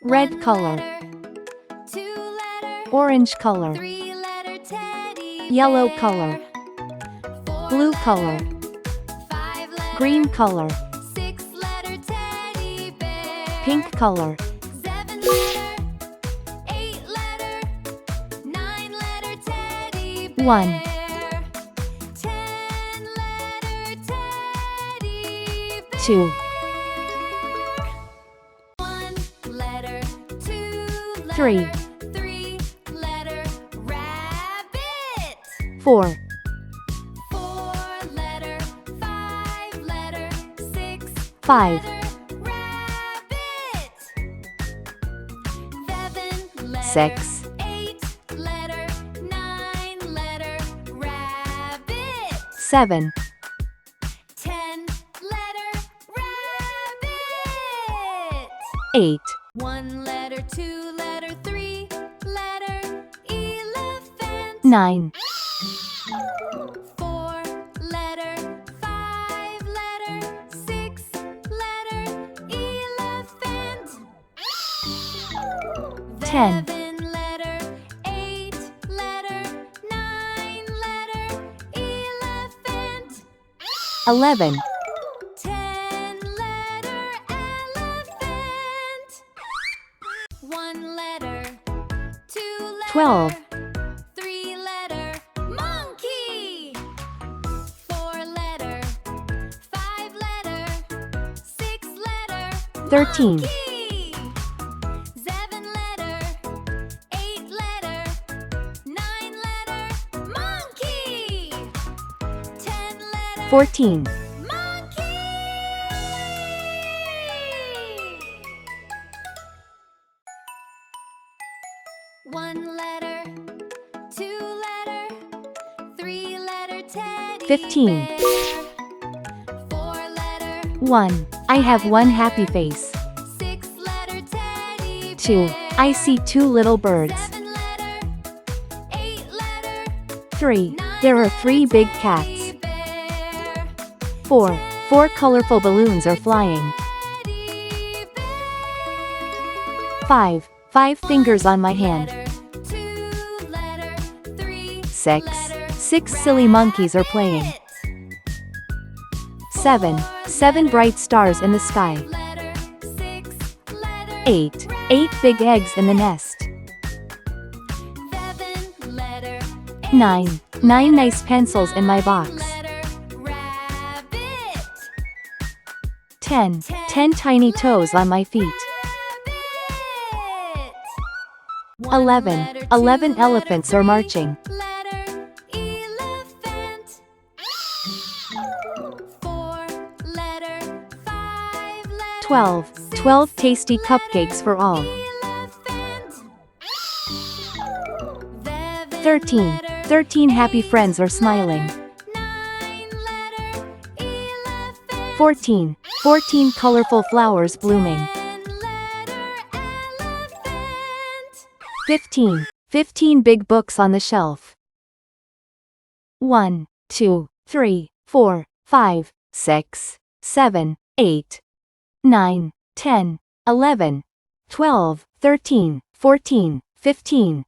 Red color. Orange color. Yellow color. Blue color. Green color. Pink color. 1 2 3 4 5 6 7 8 1 letter, 2 letter, 3 letter, elephant. 9 4 letter, 5 letter, 6 letter, elephant. 10 7 letter, 8 letter, 9 letter, elephant. 11 10 letter, elephant. 1 letter, 2 letter, 12 3 letter, monkey. 4 letter, 5 letter, 6 letter, 13 monkey. 7 letter, 8 letter, 9 letter, monkey. 10 letter, 14 monkey. 1 letter, 2 letter, 3 letter, teddy 15 bear. 4 letter, 1 I have one happy face. 6 letter, teddy 2 bear. I see 2 little birds. 7 letter, 8 letter, 3 9 There are letter, 3 big teddy cats. bear. 4 4 colorful balloons are flying. Teddy bear. 5 5 fingers on my hand. Letter, 2 letter, 3 6 letter, 6 silly monkeys are playing. rabbit. 7 7 bright stars in the sky. Letter, 6 letter, 8 8 big eggs in the nest. 7 letter, 9 9 nice pencils in my box. letter, rabbit. 10 10 tiny toes on my feet. Rabbit. 11 letter, 11 2 elephants letter, are 3 marching. letter, elephant. 4 letter, 5 letter, 12 12 tasty cupcakes for all. elephant. 13 13 happy friends are smiling. 9 letter, elephant. 14 14 colorful flowers blooming. 10 letter, elephant. 15 15 big books on the shelf. 1 2 3 4 5 6 7 8 9 10 11 12 13 14 15